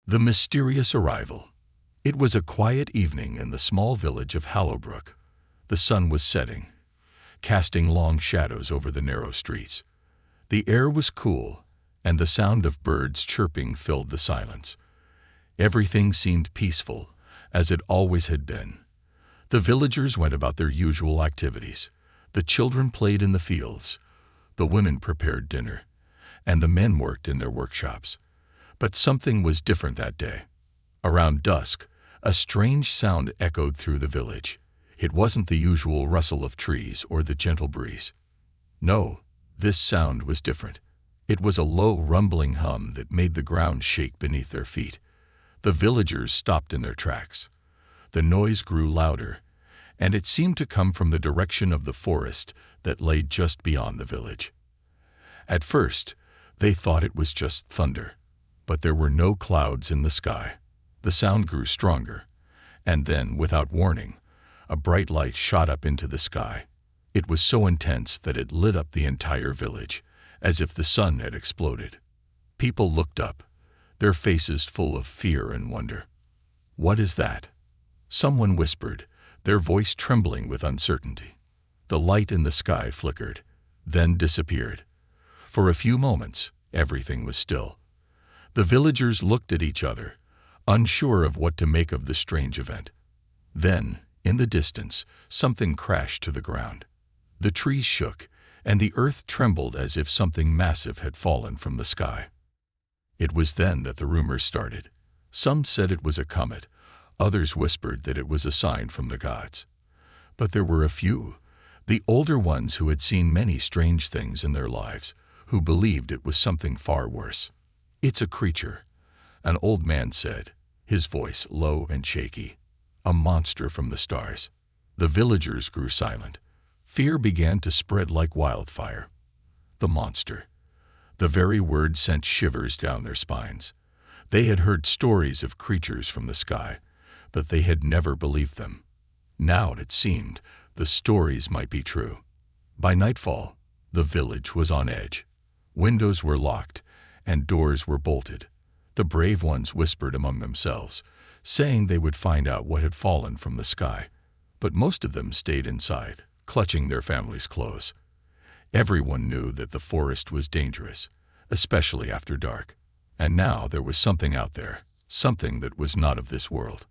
The mysterious arrival. It was a quiet evening in the small village of Hallowbrook. The sun was setting, casting long shadows over the narrow streets. The air was cool, and the sound of birds chirping filled the silence. Everything seemed peaceful, as it always had been. The villagers went about their usual activities. The children played in the fields, the women prepared dinner, and the men worked in their workshops. But something was different that day. Around dusk, a strange sound echoed through the village. It wasn't the usual rustle of trees or the gentle breeze. No, this sound was different. It was a low, rumbling hum that made the ground shake beneath their feet. The villagers stopped in their tracks. The noise grew louder, and it seemed to come from the direction of the forest that lay just beyond the village. At first, they thought it was just thunder. But there were no clouds in the sky. The sound grew stronger, and then, without warning, a bright light shot up into the sky. It was so intense that it lit up the entire village, as if the sun had exploded. People looked up, their faces full of fear and wonder. "What is that?" Someone whispered, their voice trembling with uncertainty. The light in the sky flickered, then disappeared. For a few moments, everything was still. The villagers looked at each other, unsure of what to make of the strange event. Then, in the distance, something crashed to the ground. The trees shook, and the earth trembled as if something massive had fallen from the sky. It was then that the rumors started. Some said it was a comet, others whispered that it was a sign from the gods. But there were a few, the older ones who had seen many strange things in their lives, who believed it was something far worse. "It's a creature," an old man said, his voice low and shaky. "A monster from the stars." The villagers grew silent. Fear began to spread like wildfire. The monster. The very word sent shivers down their spines. They had heard stories of creatures from the sky, but they had never believed them. Now it seemed the stories might be true. By nightfall, the village was on edge. Windows were locked, and doors were bolted. The brave ones whispered among themselves, saying they would find out what had fallen from the sky. But most of them stayed inside, clutching their families' clothes. Everyone knew that the forest was dangerous, especially after dark. And now there was something out there, something that was not of this world.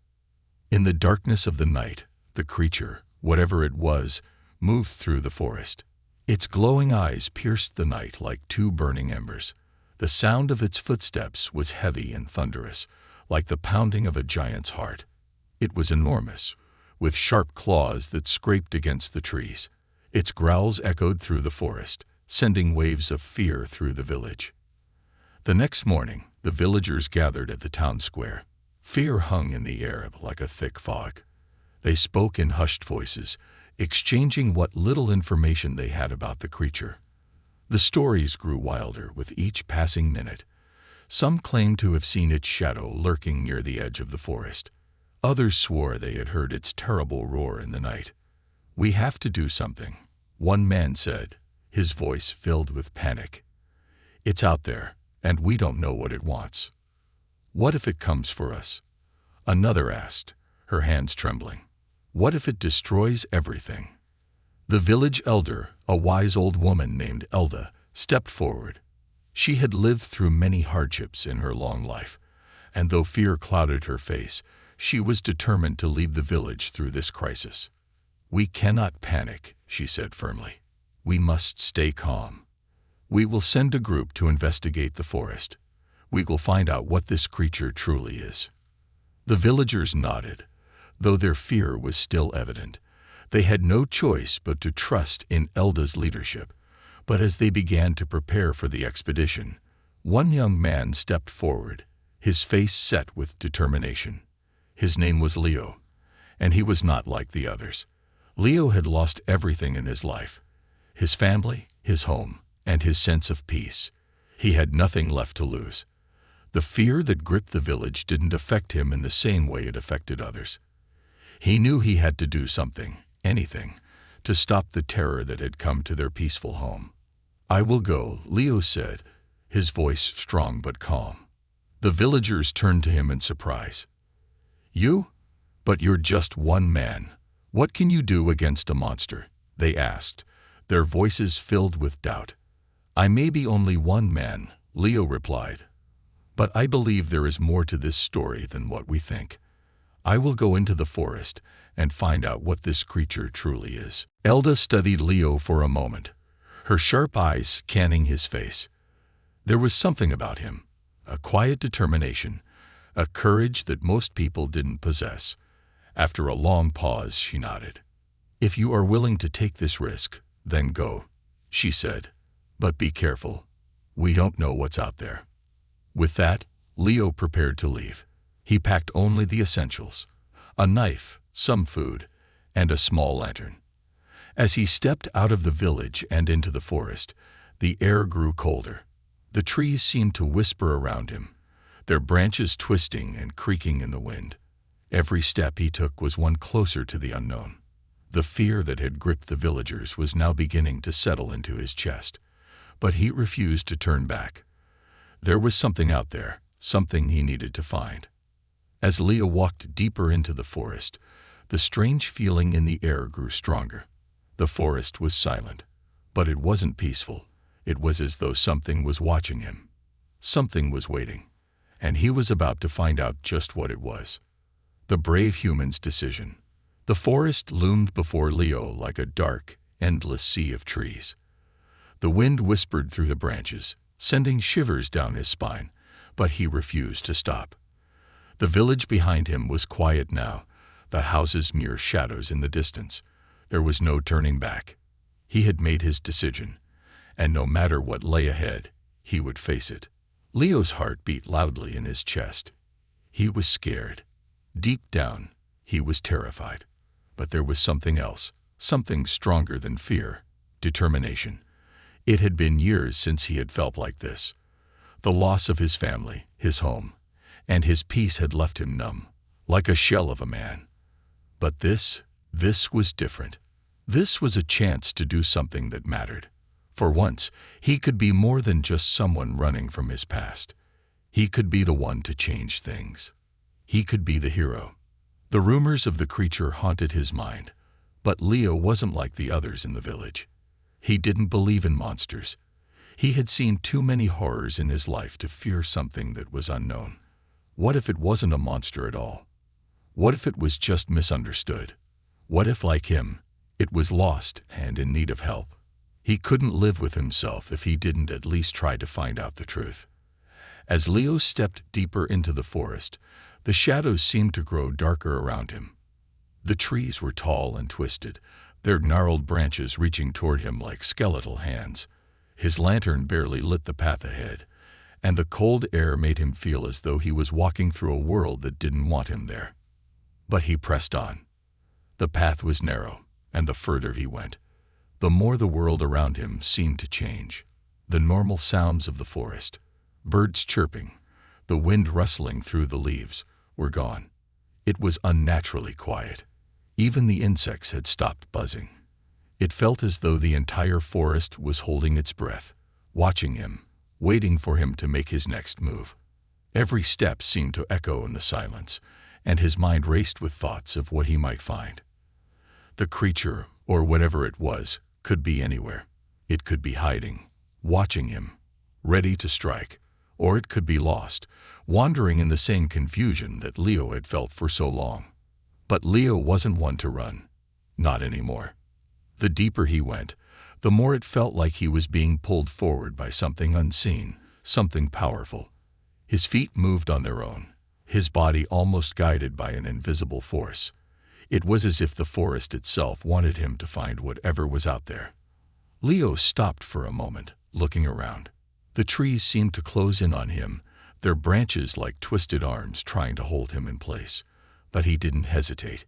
In the darkness of the night, the creature, whatever it was, moved through the forest. Its glowing eyes pierced the night like two burning embers. The sound of its footsteps was heavy and thunderous, like the pounding of a giant's heart. It was enormous, with sharp claws that scraped against the trees. Its growls echoed through the forest, sending waves of fear through the village. The next morning, the villagers gathered at the town square. Fear hung in the air like a thick fog. They spoke in hushed voices, exchanging what little information they had about the creature. The stories grew wilder with each passing minute. Some claimed to have seen its shadow lurking near the edge of the forest. Others swore they had heard its terrible roar in the night. "We have to do something," one man said, his voice filled with panic. "It's out there, and we don't know what it wants." "What if it comes for us?" another asked, her hands trembling. "What if it destroys everything?" The village elder, a wise old woman named Elda, stepped forward. She had lived through many hardships in her long life, and though fear clouded her face, she was determined to lead the village through this crisis. "We cannot panic," she said firmly. "We must stay calm. We will send a group to investigate the forest. We will find out what this creature truly is." The villagers nodded, though their fear was still evident. They had no choice but to trust in Elda's leadership. But as they began to prepare for the expedition, one young man stepped forward, his face set with determination. His name was Leo, and he was not like the others. Leo had lost everything in his life: his family, his home, and his sense of peace. He had nothing left to lose. The fear that gripped the village didn't affect him in the same way it affected others. He knew he had to do something, anything, to stop the terror that had come to their peaceful home. "I will go," Leo said, his voice strong but calm. The villagers turned to him in surprise. "You? But you're just one man. What can you do against a monster?" they asked, their voices filled with doubt. "I may be only one man," Leo replied, "but I believe there is more to this story than what we think. I will go into the forest and find out what this creature truly is." Elda studied Leo for a moment, her sharp eyes scanning his face. There was something about him, a quiet determination, a courage that most people didn't possess. After a long pause, she nodded. "If you are willing to take this risk, then go," she said. "But be careful. We don't know what's out there." With that, Leo prepared to leave. He packed only the essentials: a knife, some food, and a small lantern. As he stepped out of the village and into the forest, the air grew colder. The trees seemed to whisper around him, their branches twisting and creaking in the wind. Every step he took was one closer to the unknown. The fear that had gripped the villagers was now beginning to settle into his chest, but he refused to turn back. There was something out there, something he needed to find. As Leo walked deeper into the forest, the strange feeling in the air grew stronger. The forest was silent, but it wasn't peaceful. It was as though something was watching him. Something was waiting, and he was about to find out just what it was. The brave human's decision. The forest loomed before Leo like a dark, endless sea of trees. The wind whispered through the branches, sending shivers down his spine, but he refused to stop. The village behind him was quiet now, the houses mere shadows in the distance. There was no turning back. He had made his decision, and no matter what lay ahead, he would face it. Leo's heart beat loudly in his chest. He was scared. Deep down, he was terrified. But there was something else, something stronger than fear: determination. It had been years since he had felt like this. The loss of his family, his home, and his peace had left him numb, like a shell of a man. But this was different. This was a chance to do something that mattered. For once, he could be more than just someone running from his past. He could be the one to change things. He could be the hero. The rumors of the creature haunted his mind, but Leo wasn't like the others in the village. He didn't believe in monsters. He had seen too many horrors in his life to fear something that was unknown. What if it wasn't a monster at all? What if it was just misunderstood? What if, like him, it was lost and in need of help? He couldn't live with himself if he didn't at least try to find out the truth. As Leo stepped deeper into the forest, the shadows seemed to grow darker around him. The trees were tall and twisted, their gnarled branches reaching toward him like skeletal hands. His lantern barely lit the path ahead, and the cold air made him feel as though he was walking through a world that didn't want him there. But he pressed on. The path was narrow, and the further he went, the more the world around him seemed to change. The normal sounds of the forest, birds chirping, the wind rustling through the leaves, were gone. It was unnaturally quiet. Even the insects had stopped buzzing. It felt as though the entire forest was holding its breath, watching him, waiting for him to make his next move. Every step seemed to echo in the silence, and his mind raced with thoughts of what he might find. The creature, or whatever it was, could be anywhere. It could be hiding, watching him, ready to strike, or it could be lost, wandering in the same confusion that Leo had felt for so long. But Leo wasn't one to run. Not anymore. The deeper he went, the more it felt like he was being pulled forward by something unseen, something powerful. His feet moved on their own, his body almost guided by an invisible force. It was as if the forest itself wanted him to find whatever was out there. Leo stopped for a moment, looking around. The trees seemed to close in on him, their branches like twisted arms trying to hold him in place. But he didn't hesitate.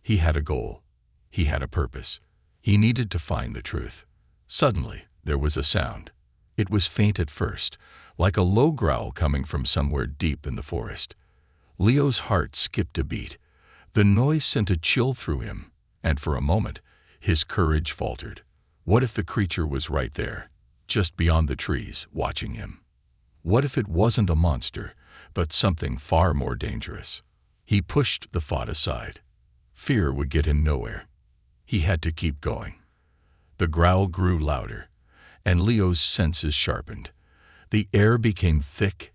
He had a goal. He had a purpose. He needed to find the truth. Suddenly, there was a sound. It was faint at first, like a low growl coming from somewhere deep in the forest. Leo's heart skipped a beat. The noise sent a chill through him, and for a moment, his courage faltered. What if the creature was right there, just beyond the trees, watching him? What if it wasn't a monster, but something far more dangerous. He pushed the thought aside. Fear would get him nowhere. He had to keep going. The growl grew louder, and Leo's senses sharpened. The air became thick,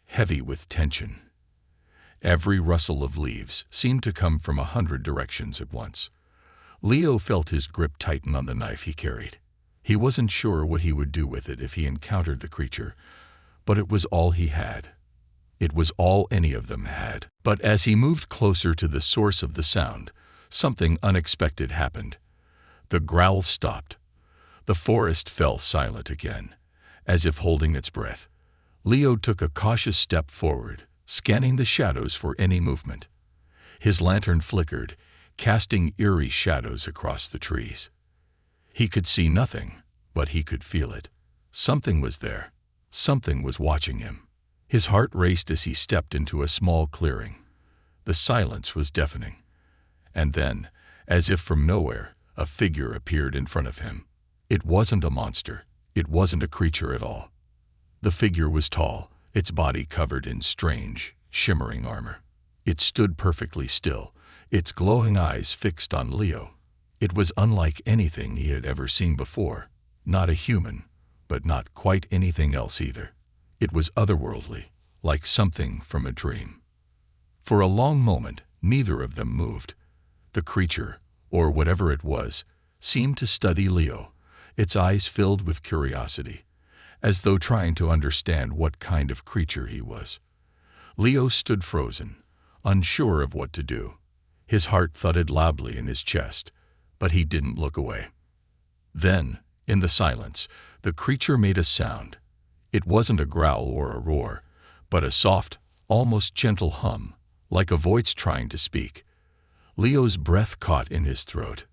heavy with tension. Every rustle of leaves seemed to come from 100 directions at once. Leo felt his grip tighten on the knife he carried. He wasn't sure what he would do with it if he encountered the creature, but it was all he had. It was all any of them had. But as he moved closer to the source of the sound, something unexpected happened. The growl stopped. The forest fell silent again, as if holding its breath. Leo took a cautious step forward, scanning the shadows for any movement. His lantern flickered, casting eerie shadows across the trees. He could see nothing, but he could feel it. Something was there. Something was watching him. His heart raced as he stepped into a small clearing. The silence was deafening. And then, as if from nowhere, a figure appeared in front of him. It wasn't a monster. It wasn't a creature at all. The figure was tall, its body covered in strange, shimmering armor. It stood perfectly still, its glowing eyes fixed on Leo. It was unlike anything he had ever seen before. Not a human, but not quite anything else either. It was otherworldly, like something from a dream. For a long moment, neither of them moved. The creature, or whatever it was, seemed to study Leo, its eyes filled with curiosity, as though trying to understand what kind of creature he was. Leo stood frozen, unsure of what to do. His heart thudded loudly in his chest, but he didn't look away. Then, in the silence, the creature made a sound. It wasn't a growl or a roar, but a soft, almost gentle hum, like a voice trying to speak. Leo's breath caught in his throat.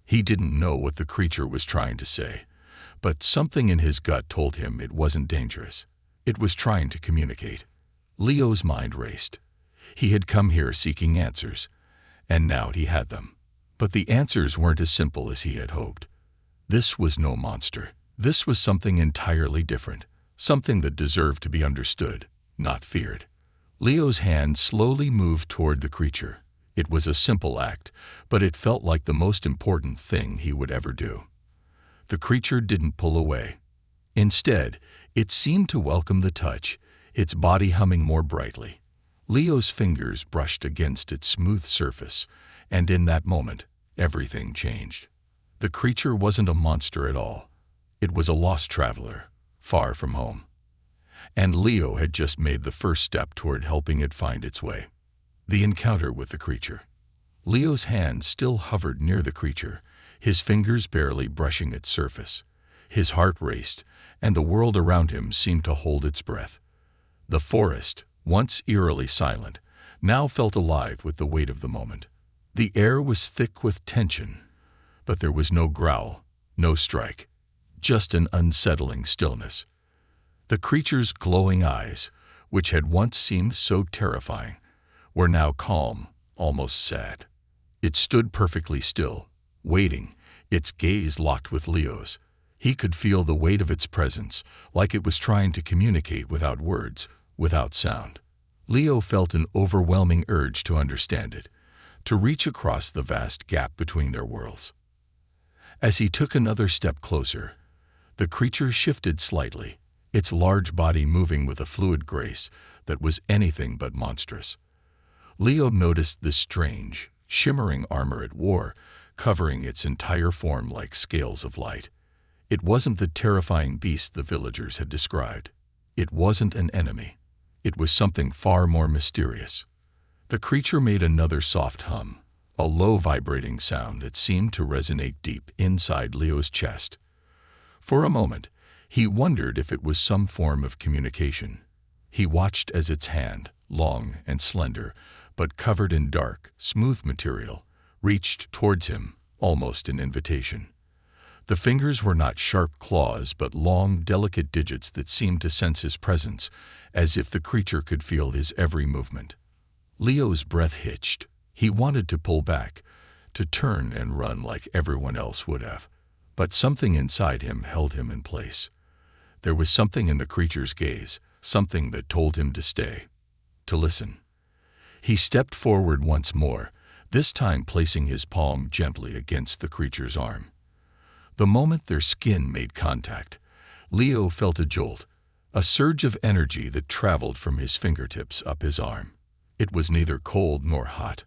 He didn't know what the creature was trying to say, but something in his gut told him it wasn't dangerous. It was trying to communicate. Leo's mind raced. He had come here seeking answers, and now he had them. But the answers weren't as simple as he had hoped. This was no monster. This was something entirely different, something that deserved to be understood, not feared. Leo's hand slowly moved toward the creature. It was a simple act, but it felt like the most important thing he would ever do. The creature didn't pull away. Instead, it seemed to welcome the touch, its body humming more brightly. Leo's fingers brushed against its smooth surface, and in that moment, everything changed. The creature wasn't a monster at all. It was a lost traveler, far from home. And Leo had just made the first step toward helping it find its way. The encounter with the creature. Leo's hand still hovered near the creature, his fingers barely brushing its surface. His heart raced, and the world around him seemed to hold its breath. The forest, once eerily silent, now felt alive with the weight of the moment. The air was thick with tension, but there was no growl, no strike, just an unsettling stillness. The creature's glowing eyes, which had once seemed so terrifying, were now calm, almost sad. It stood perfectly still, waiting, its gaze locked with Leo's. He could feel the weight of its presence, like it was trying to communicate without words, without sound. Leo felt an overwhelming urge to understand it, to reach across the vast gap between their worlds. As he took another step closer, the creature shifted slightly, its large body moving with a fluid grace that was anything but monstrous. Leo noticed the strange, shimmering armor it wore, covering its entire form like scales of light. It wasn't the terrifying beast the villagers had described. It wasn't an enemy. It was something far more mysterious. The creature made another soft hum, a low vibrating sound that seemed to resonate deep inside Leo's chest. For a moment, he wondered if it was some form of communication. He watched as its hand, long and slender, but covered in dark, smooth material, reached towards him, almost an invitation. The fingers were not sharp claws, but long, delicate digits that seemed to sense his presence, as if the creature could feel his every movement. Leo's breath hitched. He wanted to pull back, to turn and run like everyone else would have. But something inside him held him in place. There was something in the creature's gaze, something that told him to stay. to listen. He stepped forward once more, this time placing his palm gently against the creature's arm. The moment their skin made contact, Leo felt a jolt, a surge of energy that traveled from his fingertips up his arm. It was neither cold nor hot,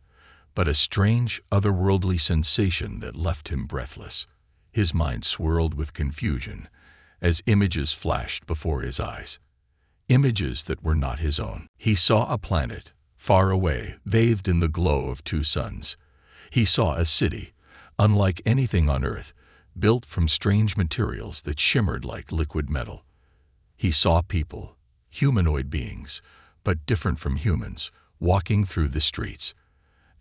but a strange, otherworldly sensation that left him breathless. His mind swirled with confusion as images flashed before his eyes. Images that were not his own. He saw a planet, far away, bathed in the glow of two suns. He saw a city, unlike anything on Earth, built from strange materials that shimmered like liquid metal. He saw people, humanoid beings, but different from humans, walking through the streets.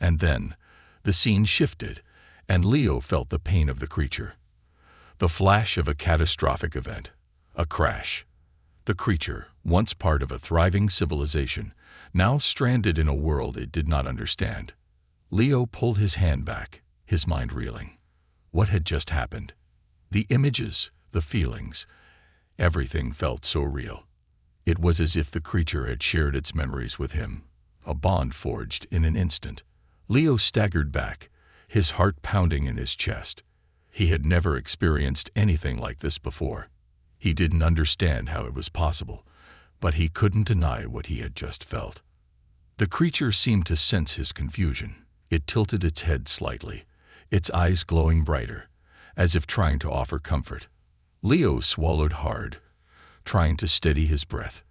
And then, the scene shifted, and Leo felt the pain of the creature. The flash of a catastrophic event, a crash. The creature, once part of a thriving civilization, now stranded in a world it did not understand. Leo pulled his hand back, his mind reeling. What had just happened? The images, the feelings, everything felt so real. It was as if the creature had shared its memories with him, a bond forged in an instant. Leo staggered back, his heart pounding in his chest. He had never experienced anything like this before. He didn't understand how it was possible, but he couldn't deny what he had just felt. The creature seemed to sense his confusion. It tilted its head slightly, its eyes glowing brighter, as if trying to offer comfort. Leo swallowed hard, trying to steady his breath.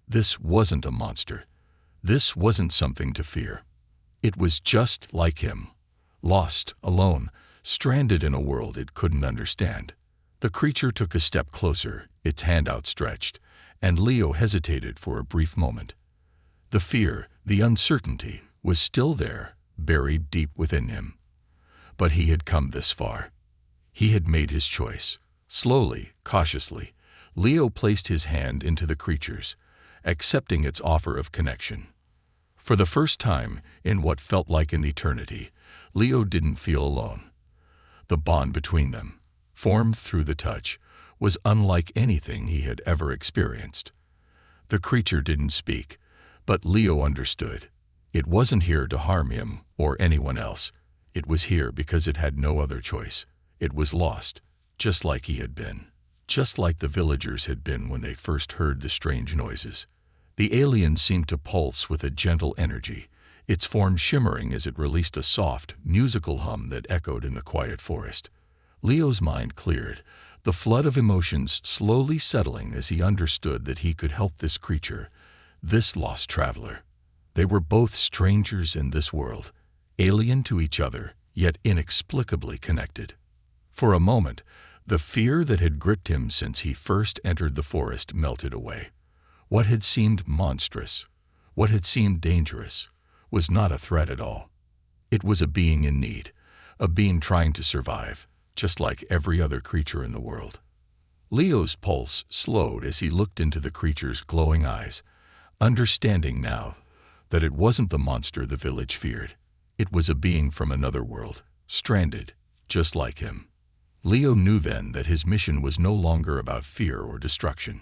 This wasn't a monster. This wasn't something to fear. It was just like him, lost, alone, stranded in a world it couldn't understand. The creature took a step closer, its hand outstretched, and Leo hesitated for a brief moment. The fear, the uncertainty, was still there, buried deep within him. But he had come this far. He had made his choice. Slowly, cautiously, Leo placed his hand into the creature's, accepting its offer of connection. For the first time, in what felt like an eternity, Leo didn't feel alone. The bond between them, formed through the touch, was unlike anything he had ever experienced. The creature didn't speak, but Leo understood. It wasn't here to harm him or anyone else. It was here because it had no other choice. It was lost, just like he had been, just like the villagers had been when they first heard the strange noises. The alien seemed to pulse with a gentle energy, its form shimmering as it released a soft, musical hum that echoed in the quiet forest. Leo's mind cleared, the flood of emotions slowly settling as he understood that he could help this creature, this lost traveler. They were both strangers in this world, alien to each other, yet inexplicably connected. For a moment, the fear that had gripped him since he first entered the forest melted away. What had seemed monstrous, what had seemed dangerous, was not a threat at all. It was a being in need, a being trying to survive, just like every other creature in the world. Leo's pulse slowed as he looked into the creature's glowing eyes, understanding now that it wasn't the monster the village feared. It was a being from another world, stranded, just like him. Leo knew then that his mission was no longer about fear or destruction.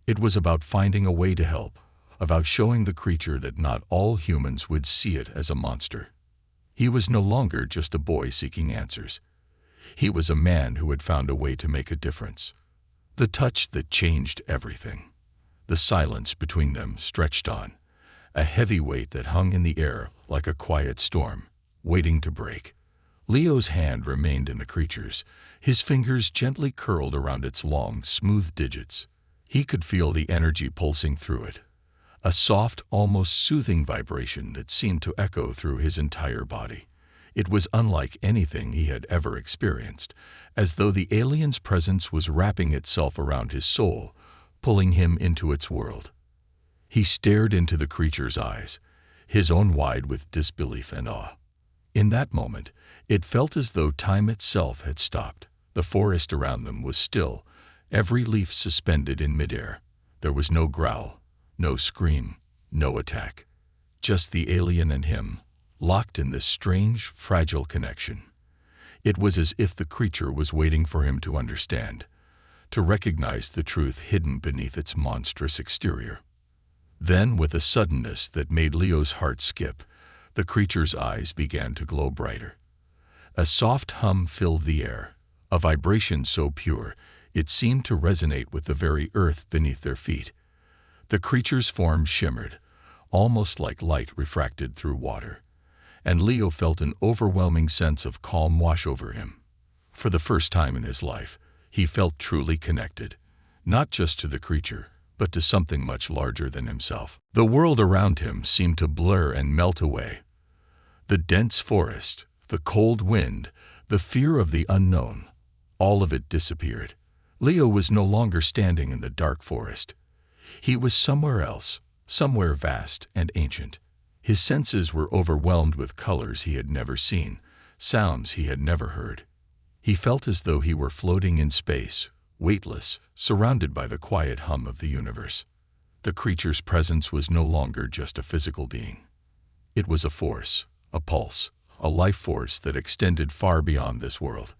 It was about finding a way to help, about showing the creature that not all humans would see it as a monster. He was no longer just a boy seeking answers. He was a man who had found a way to make a difference. The touch that changed everything. The silence between them stretched on, a heavy weight that hung in the air like a quiet storm, waiting to break. Leo's hand remained in the creature's, his fingers gently curled around its long, smooth digits. He could feel the energy pulsing through it, a soft, almost soothing vibration that seemed to echo through his entire body. It was unlike anything he had ever experienced, as though the alien's presence was wrapping itself around his soul, pulling him into its world. He stared into the creature's eyes, his own wide with disbelief and awe. In that moment, it felt as though time itself had stopped. The forest around them was still, every leaf suspended in midair. There was no growl, no scream, no attack. Just the alien and him, locked in this strange, fragile connection. It was as if the creature was waiting for him to understand, to recognize the truth hidden beneath its monstrous exterior. Then, with a suddenness that made Leo's heart skip, the creature's eyes began to glow brighter. A soft hum filled the air, a vibration so pure it seemed to resonate with the very earth beneath their feet. The creature's form shimmered, almost like light refracted through water, and Leo felt an overwhelming sense of calm wash over him. For the first time in his life, he felt truly connected, not just to the creature, but to something much larger than himself. The world around him seemed to blur and melt away. The dense forest, the cold wind, the fear of the unknown, all of it disappeared. Leo was no longer standing in the dark forest. He was somewhere else, somewhere vast and ancient. His senses were overwhelmed with colors he had never seen, sounds he had never heard. He felt as though he were floating in space, weightless, surrounded by the quiet hum of the universe. The creature's presence was no longer just a physical being. It was a force, a pulse, a life force that extended far beyond this world.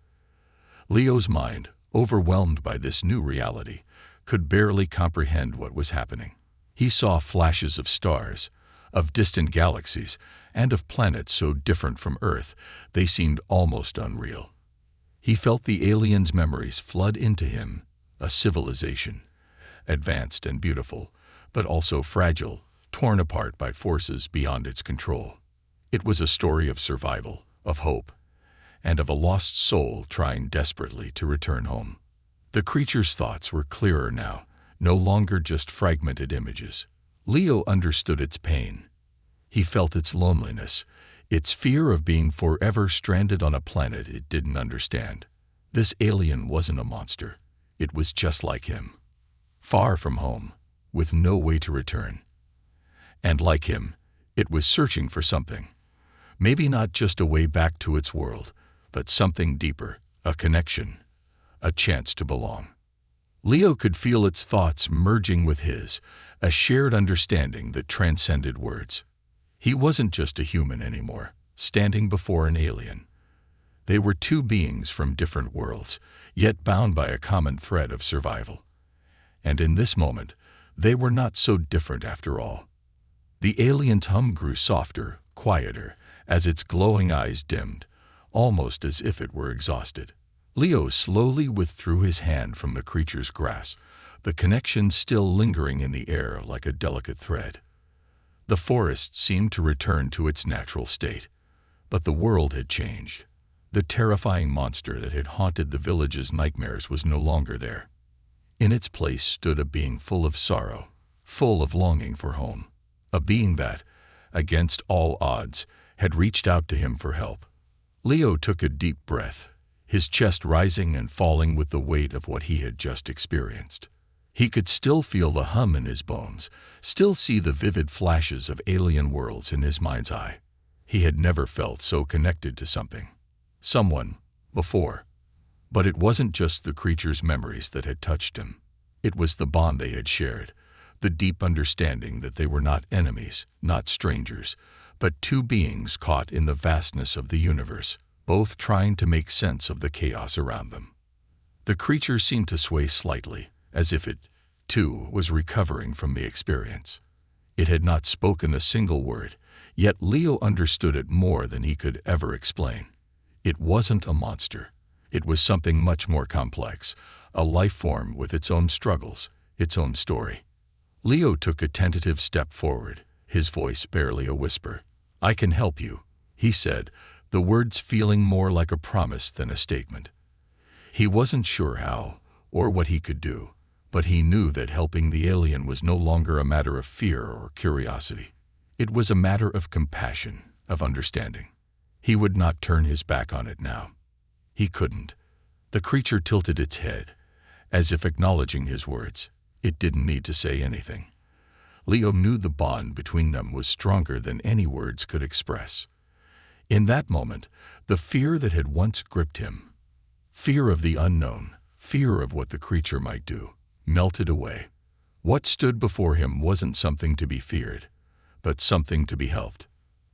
Leo's mind, overwhelmed by this new reality, could barely comprehend what was happening. He saw flashes of stars, of distant galaxies, and of planets so different from Earth they seemed almost unreal. He felt the aliens' memories flood into him, a civilization, advanced and beautiful, but also fragile, torn apart by forces beyond its control. It was a story of survival, of hope, and of a lost soul trying desperately to return home. The creature's thoughts were clearer now, no longer just fragmented images. Leo understood its pain. He felt its loneliness, its fear of being forever stranded on a planet it didn't understand. This alien wasn't a monster. It was just like him. Far from home, with no way to return. And like him, it was searching for something. Maybe not just a way back to its world, but something deeper, a connection, a chance to belong. Leo could feel its thoughts merging with his, a shared understanding that transcended words. He wasn't just a human anymore, standing before an alien. They were two beings from different worlds, yet bound by a common thread of survival. And in this moment, they were not so different after all. The alien's hum grew softer, quieter, as its glowing eyes dimmed, almost as if it were exhausted. Leo slowly withdrew his hand from the creature's grasp, the connection still lingering in the air like a delicate thread. The forest seemed to return to its natural state, but the world had changed. The terrifying monster that had haunted the village's nightmares was no longer there. In its place stood a being full of sorrow, full of longing for home, a being that, against all odds, had reached out to him for help. Leo took a deep breath, his chest rising and falling with the weight of what he had just experienced. He could still feel the hum in his bones, still see the vivid flashes of alien worlds in his mind's eye. He had never felt so connected to something, someone, before. But it wasn't just the creature's memories that had touched him. It was the bond they had shared, the deep understanding that they were not enemies, not strangers, but two beings caught in the vastness of the universe, both trying to make sense of the chaos around them. The creature seemed to sway slightly, as if it, too, was recovering from the experience. It had not spoken a single word, yet Leo understood it more than he could ever explain. It wasn't a monster. It was something much more complex, a life form with its own struggles, its own story. Leo took a tentative step forward, his voice barely a whisper. "I can help you," he said, the words feeling more like a promise than a statement. He wasn't sure how, or what he could do, but he knew that helping the alien was no longer a matter of fear or curiosity. It was a matter of compassion, of understanding. He would not turn his back on it now. He couldn't. The creature tilted its head, as if acknowledging his words. It didn't need to say anything. Leo knew the bond between them was stronger than any words could express. In that moment, the fear that had once gripped him, fear of the unknown, fear of what the creature might do, melted away. What stood before him wasn't something to be feared, but something to be helped.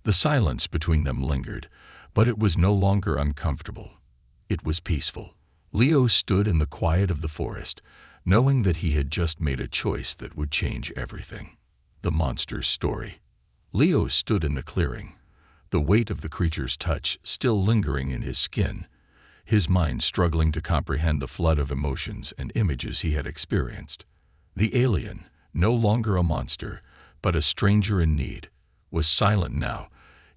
The silence between them lingered, but it was no longer uncomfortable. It was peaceful. Leo stood in the quiet of the forest, knowing that he had just made a choice that would change everything. The monster's story. Leo stood in the clearing, the weight of the creature's touch still lingering in his skin, his mind struggling to comprehend the flood of emotions and images he had experienced. The alien, no longer a monster, but a stranger in need, was silent now,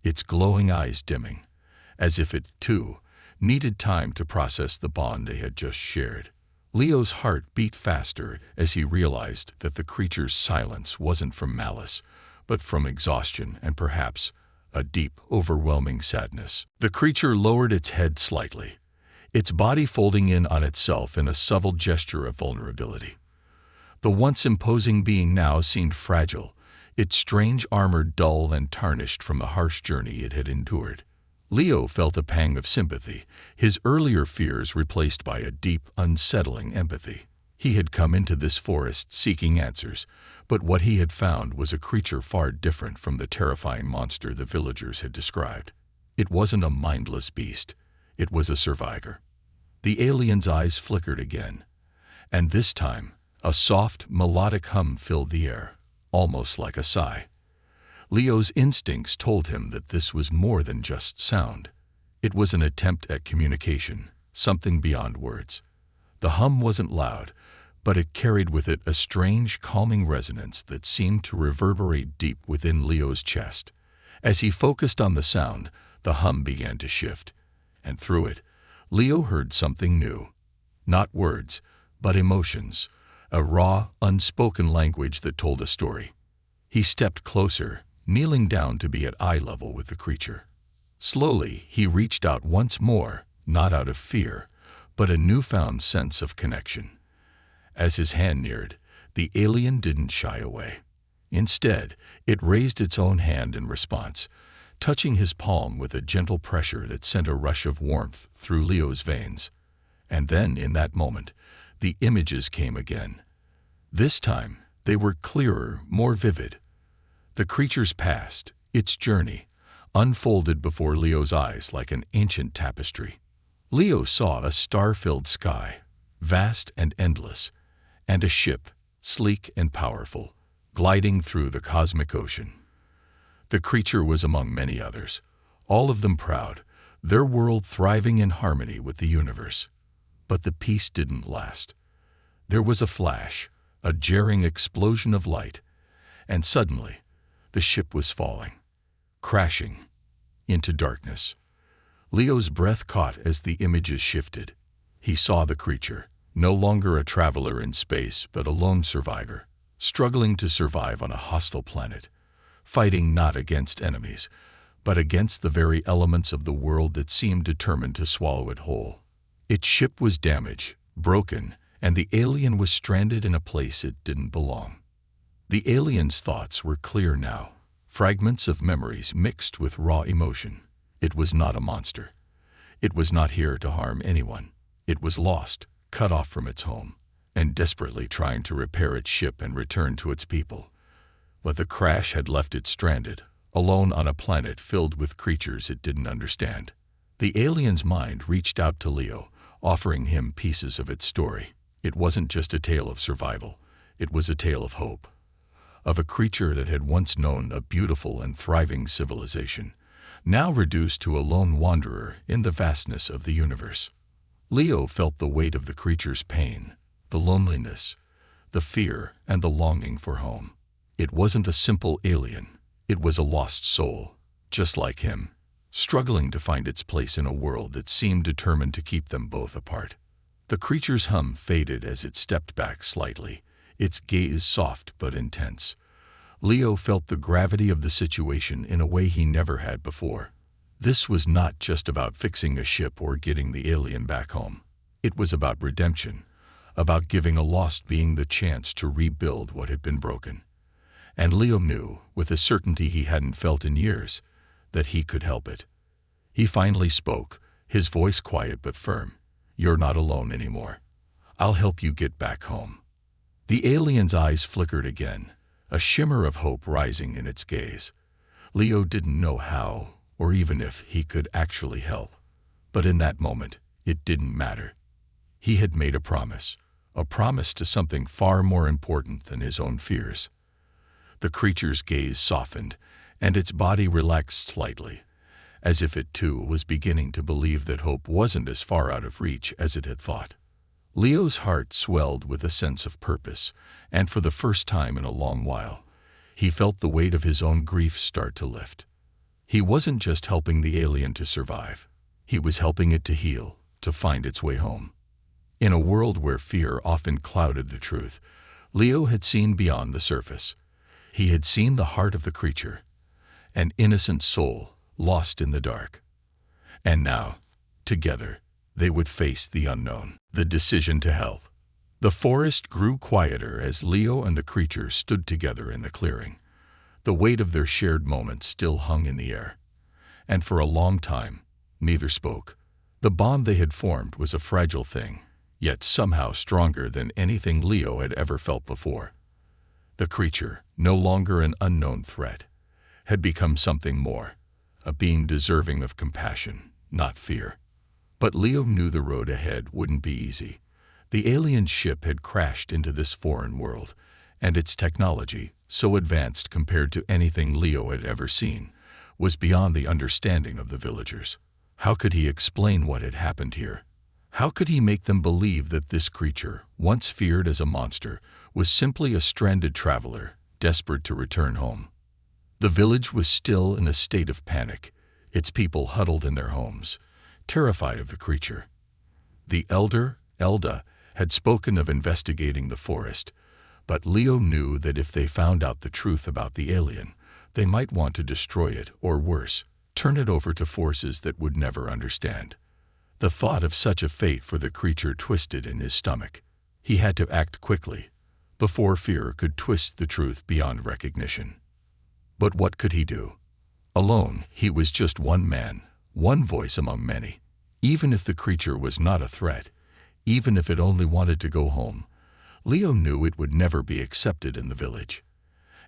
its glowing eyes dimming, as if it, too, needed time to process the bond they had just shared. Leo's heart beat faster as he realized that the creature's silence wasn't from malice, but from exhaustion and perhaps a deep, overwhelming sadness. The creature lowered its head slightly, its body folding in on itself in a subtle gesture of vulnerability. The once imposing being now seemed fragile, its strange armor dull and tarnished from the harsh journey it had endured. Leo felt a pang of sympathy, his earlier fears replaced by a deep, unsettling empathy. He had come into this forest seeking answers, but what he had found was a creature far different from the terrifying monster the villagers had described. It wasn't a mindless beast, it was a survivor. The alien's eyes flickered again, and this time, a soft, melodic hum filled the air, almost like a sigh. Leo's instincts told him that this was more than just sound. It was an attempt at communication, something beyond words. The hum wasn't loud, but it carried with it a strange, calming resonance that seemed to reverberate deep within Leo's chest. As he focused on the sound, the hum began to shift, and through it, Leo heard something new. Not words, but emotions, a raw, unspoken language that told a story. He stepped closer, kneeling down to be at eye level with the creature. Slowly, he reached out once more, not out of fear, but a newfound sense of connection. As his hand neared, the alien didn't shy away. Instead, it raised its own hand in response, touching his palm with a gentle pressure that sent a rush of warmth through Leo's veins. And then, in that moment, the images came again. This time, they were clearer, more vivid. The creature's past, its journey, unfolded before Leo's eyes like an ancient tapestry. Leo saw a star-filled sky, vast and endless, and a ship, sleek and powerful, gliding through the cosmic ocean. The creature was among many others, all of them proud, their world thriving in harmony with the universe. But the peace didn't last. There was a flash, a jarring explosion of light, and suddenly, the ship was falling, crashing into darkness. Leo's breath caught as the images shifted. He saw the creature, no longer a traveler in space but a lone survivor, struggling to survive on a hostile planet, fighting not against enemies, but against the very elements of the world that seemed determined to swallow it whole. Its ship was damaged, broken, and the alien was stranded in a place it didn't belong. The alien's thoughts were clear now, fragments of memories mixed with raw emotion. It was not a monster. It was not here to harm anyone. It was lost, cut off from its home, and desperately trying to repair its ship and return to its people. But the crash had left it stranded, alone on a planet filled with creatures it didn't understand. The alien's mind reached out to Leo, offering him pieces of its story. It wasn't just a tale of survival. It was a tale of hope, of a creature that had once known a beautiful and thriving civilization, now reduced to a lone wanderer in the vastness of the universe. Leo felt the weight of the creature's pain, the loneliness, the fear, and the longing for home. It wasn't a simple alien. It was a lost soul, just like him, struggling to find its place in a world that seemed determined to keep them both apart. The creature's hum faded as it stepped back slightly, its gaze soft but intense. Leo felt the gravity of the situation in a way he never had before. This was not just about fixing a ship or getting the alien back home. It was about redemption, about giving a lost being the chance to rebuild what had been broken. And Leo knew, with a certainty he hadn't felt in years, that he could help it. He finally spoke, his voice quiet but firm. "You're not alone anymore. I'll help you get back home." The alien's eyes flickered again, a shimmer of hope rising in its gaze. Leo didn't know how, or even if he could actually help. But in that moment, it didn't matter. He had made a promise to something far more important than his own fears. The creature's gaze softened, and its body relaxed slightly, as if it too was beginning to believe that hope wasn't as far out of reach as it had thought. Leo's heart swelled with a sense of purpose, and for the first time in a long while, he felt the weight of his own grief start to lift. He wasn't just helping the alien to survive. He was helping it to heal, to find its way home. In a world where fear often clouded the truth, Leo had seen beyond the surface. He had seen the heart of the creature, an innocent soul lost in the dark. And now, together, they would face the unknown, the decision to help. The forest grew quieter as Leo and the creature stood together in the clearing. The weight of their shared moment still hung in the air. And for a long time, neither spoke. The bond they had formed was a fragile thing, yet somehow stronger than anything Leo had ever felt before. The creature, no longer an unknown threat, had become something more, a being deserving of compassion, not fear. But Leo knew the road ahead wouldn't be easy. The alien ship had crashed into this foreign world, and its technology, so advanced compared to anything Leo had ever seen, was beyond the understanding of the villagers. How could he explain what had happened here? How could he make them believe that this creature, once feared as a monster, was simply a stranded traveler, desperate to return home? The village was still in a state of panic, its people huddled in their homes, terrified of the creature. The elder, Elda, had spoken of investigating the forest, but Leo knew that if they found out the truth about the alien, they might want to destroy it, or worse, turn it over to forces that would never understand. The thought of such a fate for the creature twisted in his stomach. He had to act quickly, before fear could twist the truth beyond recognition. But what could he do? Alone, he was just one man, one voice among many. Even if the creature was not a threat, even if it only wanted to go home, Leo knew it would never be accepted in the village.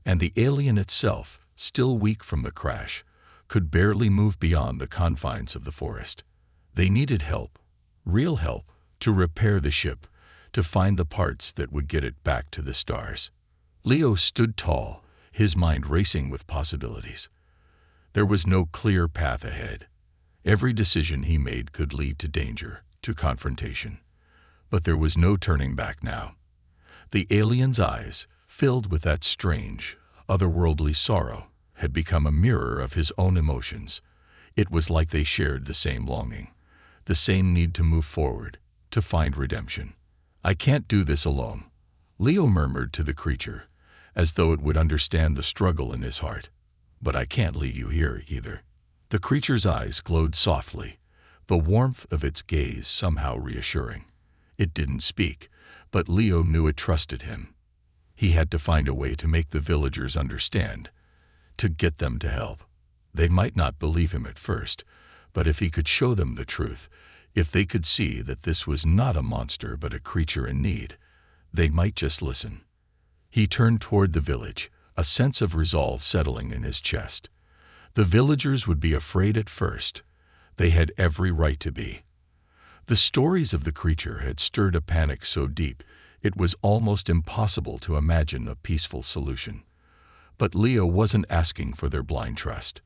And the alien itself, still weak from the crash, could barely move beyond the confines of the forest. They needed help, real help, to repair the ship, to find the parts that would get it back to the stars. Leo stood tall, his mind racing with possibilities. There was no clear path ahead. Every decision he made could lead to danger, to confrontation. But there was no turning back now. The alien's eyes, filled with that strange, otherworldly sorrow, had become a mirror of his own emotions. It was like they shared the same longing, the same need to move forward, to find redemption. "I can't do this alone," Leo murmured to the creature, as though it would understand the struggle in his heart. "But I can't leave you here either." The creature's eyes glowed softly, the warmth of its gaze somehow reassuring. It didn't speak, but Leo knew it trusted him. He had to find a way to make the villagers understand, to get them to help. They might not believe him at first, but if he could show them the truth, if they could see that this was not a monster but a creature in need, they might just listen. He turned toward the village, a sense of resolve settling in his chest. The villagers would be afraid at first. They had every right to be. The stories of the creature had stirred a panic so deep it was almost impossible to imagine a peaceful solution. But Leo wasn't asking for their blind trust.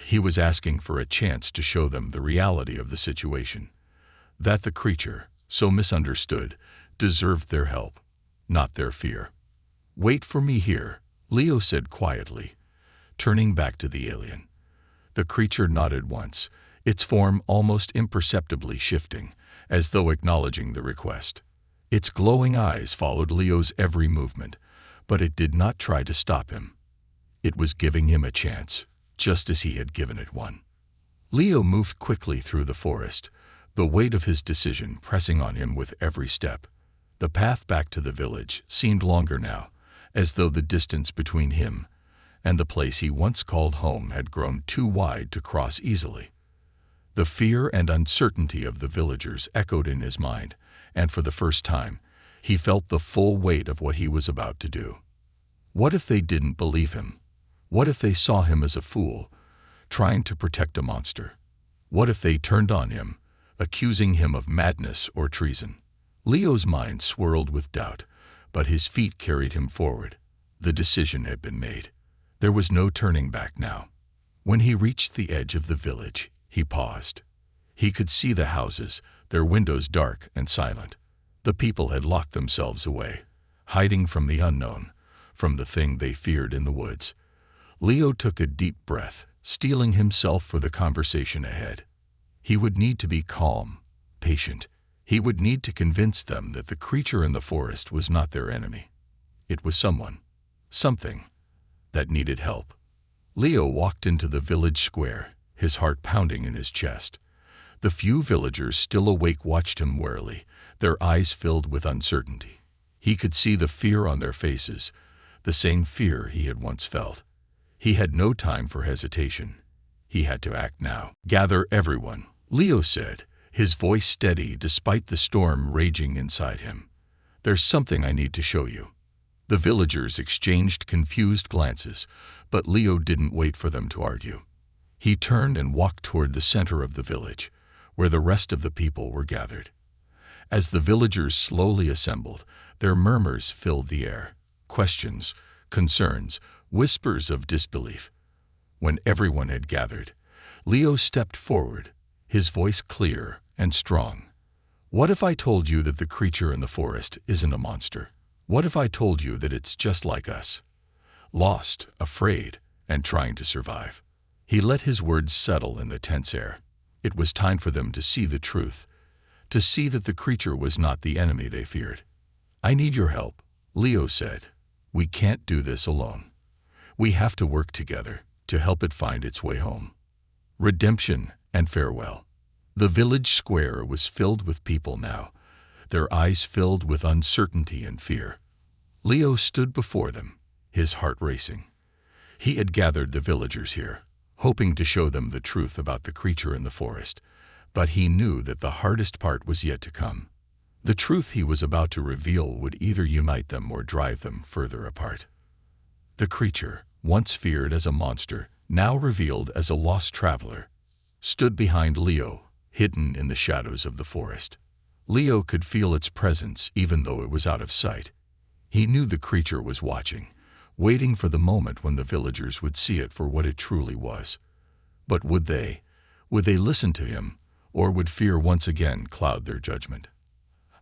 He was asking for a chance to show them the reality of the situation. That the creature, so misunderstood, deserved their help, not their fear. "Wait for me here," Leo said quietly, turning back to the alien. The creature nodded once, its form almost imperceptibly shifting, as though acknowledging the request. Its glowing eyes followed Leo's every movement, but it did not try to stop him. It was giving him a chance, just as he had given it one. Leo moved quickly through the forest, the weight of his decision pressing on him with every step. The path back to the village seemed longer now, as though the distance between him and the place he once called home had grown too wide to cross easily. The fear and uncertainty of the villagers echoed in his mind, and for the first time, he felt the full weight of what he was about to do. What if they didn't believe him? What if they saw him as a fool, trying to protect a monster? What if they turned on him, accusing him of madness or treason? Leo's mind swirled with doubt, but his feet carried him forward. The decision had been made. There was no turning back now. When he reached the edge of the village, he paused. He could see the houses, their windows dark and silent. The people had locked themselves away, hiding from the unknown, from the thing they feared in the woods. Leo took a deep breath, steeling himself for the conversation ahead. He would need to be calm, patient. He would need to convince them that the creature in the forest was not their enemy. It was someone, something, that needed help. Leo walked into the village square, his heart pounding in his chest. The few villagers still awake watched him warily, their eyes filled with uncertainty. He could see the fear on their faces, the same fear he had once felt. He had no time for hesitation. He had to act now. "Gather everyone," Leo said, his voice steady despite the storm raging inside him. "There's something I need to show you." The villagers exchanged confused glances, but Leo didn't wait for them to argue. He turned and walked toward the center of the village, where the rest of the people were gathered. As the villagers slowly assembled, their murmurs filled the air. Questions, concerns, whispers of disbelief. When everyone had gathered, Leo stepped forward, his voice clear and strong. "What if I told you that the creature in the forest isn't a monster? What if I told you that it's just like us? Lost, afraid, and trying to survive." He let his words settle in the tense air. It was time for them to see the truth, to see that the creature was not the enemy they feared. "I need your help," Leo said. "We can't do this alone. We have to work together to help it find its way home." Redemption and farewell. The village square was filled with people now, their eyes filled with uncertainty and fear. Leo stood before them, his heart racing. He had gathered the villagers here, hoping to show them the truth about the creature in the forest, but he knew that the hardest part was yet to come. The truth he was about to reveal would either unite them or drive them further apart. The creature, once feared as a monster, now revealed as a lost traveler, stood behind Leo, hidden in the shadows of the forest. Leo could feel its presence even though it was out of sight. He knew the creature was watching, waiting for the moment when the villagers would see it for what it truly was. But would they? Would they listen to him, or would fear once again cloud their judgment?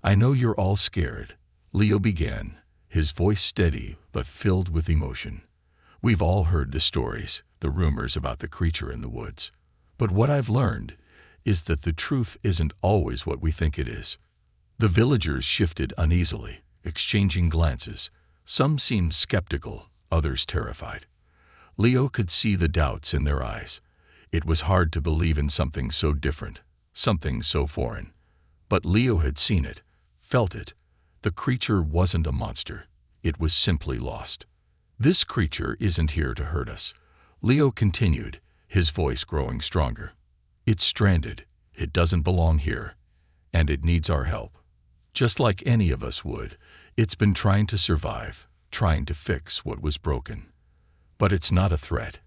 "I know you're all scared," Leo began, his voice steady but filled with emotion. "We've all heard the stories, the rumors about the creature in the woods. But what I've learned is that the truth isn't always what we think it is." The villagers shifted uneasily, exchanging glances. Some seemed skeptical, others terrified. Leo could see the doubts in their eyes. It was hard to believe in something so different, something so foreign. But Leo had seen it, felt it. The creature wasn't a monster. It was simply lost. "This creature isn't here to hurt us," Leo continued, his voice growing stronger. "It's stranded, it doesn't belong here, and it needs our help. Just like any of us would, it's been trying to survive, trying to fix what was broken. But it's not a threat.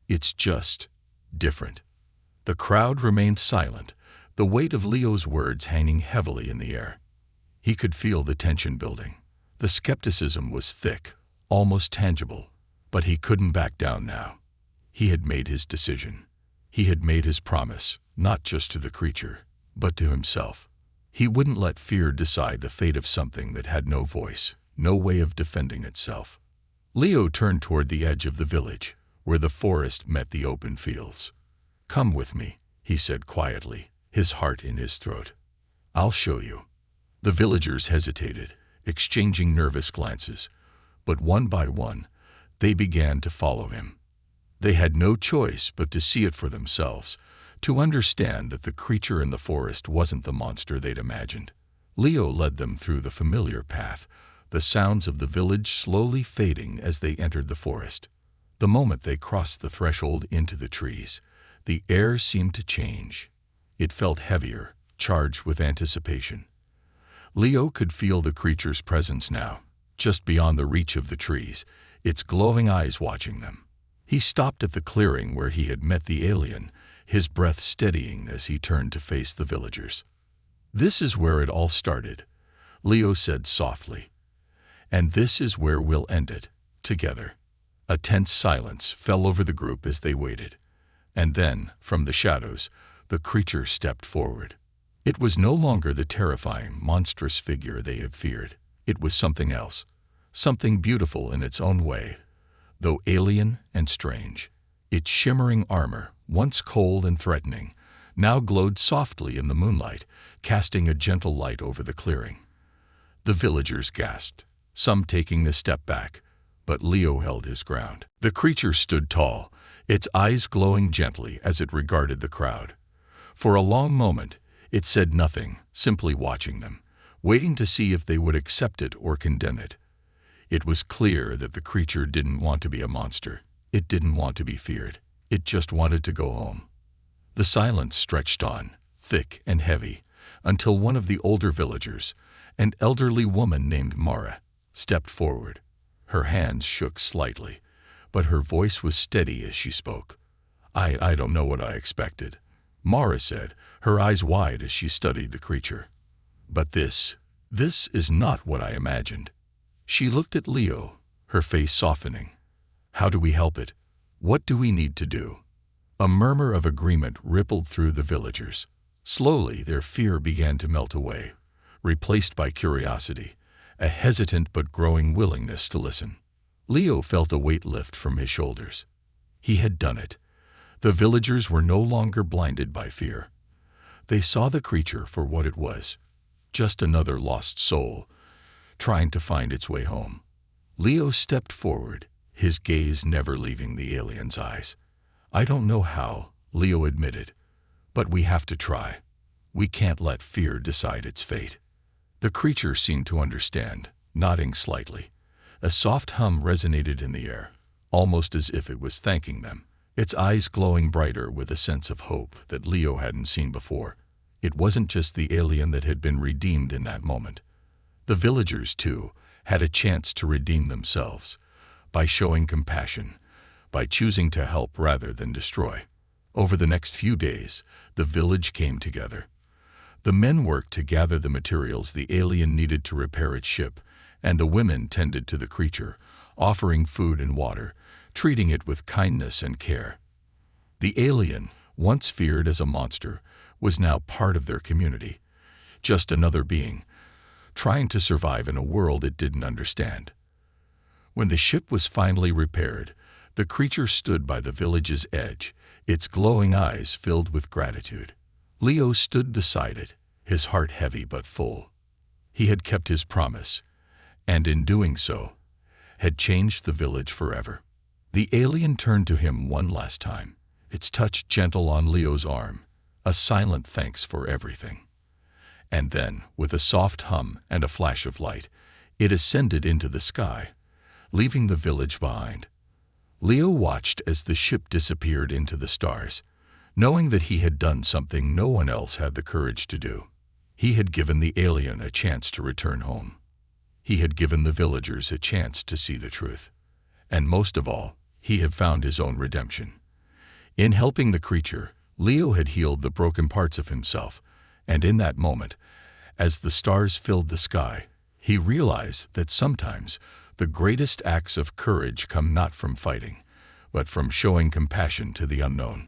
It's just different." The crowd remained silent, the weight of Leo's words hanging heavily in the air. He could feel the tension building. The skepticism was thick, almost tangible, but he couldn't back down now. He had made his decision. He had made his promise, not just to the creature, but to himself. He wouldn't let fear decide the fate of something that had no voice, no way of defending itself. Leo turned toward the edge of the village, where the forest met the open fields. "Come with me," he said quietly, his heart in his throat. "I'll show you." The villagers hesitated, exchanging nervous glances, but one by one, they began to follow him. They had no choice but to see it for themselves, to understand that the creature in the forest wasn't the monster they'd imagined. Leo led them through the familiar path, the sounds of the village slowly fading as they entered the forest. The moment they crossed the threshold into the trees, the air seemed to change. It felt heavier, charged with anticipation. Leo could feel the creature's presence now, just beyond the reach of the trees, its glowing eyes watching them. He stopped at the clearing where he had met the alien, his breath steadying as he turned to face the villagers. "This is where it all started," Leo said softly. "And this is where we'll end it." together. A tense silence fell over the group as they waited. And then, from the shadows, the creature stepped forward. It was no longer the terrifying, monstrous figure they had feared. It was something else, something beautiful in its own way, though alien and strange. Its shimmering armor, once cold and threatening, now glowed softly in the moonlight, casting a gentle light over the clearing. The villagers gasped, some taking a step back, but Leo held his ground. The creature stood tall, its eyes glowing gently as it regarded the crowd. For a long moment, it said nothing, simply watching them, waiting to see if they would accept it or condemn it. It was clear that the creature didn't want to be a monster. It didn't want to be feared. It just wanted to go home. The silence stretched on, thick and heavy, until one of the older villagers, an elderly woman named Mara, stepped forward. Her hands shook slightly, but her voice was steady as she spoke. I don't know what I expected," Mara said, her eyes wide as she studied the creature. "But this is not what I imagined." She looked at Leo, her face softening. "How do we help it? What do we need to do?" A murmur of agreement rippled through the villagers. Slowly, their fear began to melt away, replaced by curiosity, a hesitant but growing willingness to listen. Leo felt a weight lift from his shoulders. He had done it. The villagers were no longer blinded by fear. They saw the creature for what it was, just another lost soul, trying to find its way home. Leo stepped forward, his gaze never leaving the alien's eyes. "I don't know how," Leo admitted, "but we have to try. We can't let fear decide its fate." The creature seemed to understand, nodding slightly. A soft hum resonated in the air, almost as if it was thanking them, its eyes glowing brighter with a sense of hope that Leo hadn't seen before. It wasn't just the alien that had been redeemed in that moment. The villagers, too, had a chance to redeem themselves, by showing compassion, by choosing to help rather than destroy. Over the next few days, the village came together. The men worked to gather the materials the alien needed to repair its ship, and the women tended to the creature, offering food and water, treating it with kindness and care. The alien, once feared as a monster, was now part of their community, just another being, trying to survive in a world it didn't understand. When the ship was finally repaired, the creature stood by the village's edge, its glowing eyes filled with gratitude. Leo stood beside it, his heart heavy but full. He had kept his promise, and in doing so, had changed the village forever. The alien turned to him one last time, its touch gentle on Leo's arm, a silent thanks for everything. And then, with a soft hum and a flash of light, it ascended into the sky, leaving the village behind. Leo watched as the ship disappeared into the stars, knowing that he had done something no one else had the courage to do. He had given the alien a chance to return home. He had given the villagers a chance to see the truth. And most of all, he had found his own redemption. In helping the creature, Leo had healed the broken parts of himself, and in that moment, as the stars filled the sky, he realized that sometimes the greatest acts of courage come not from fighting, but from showing compassion to the unknown.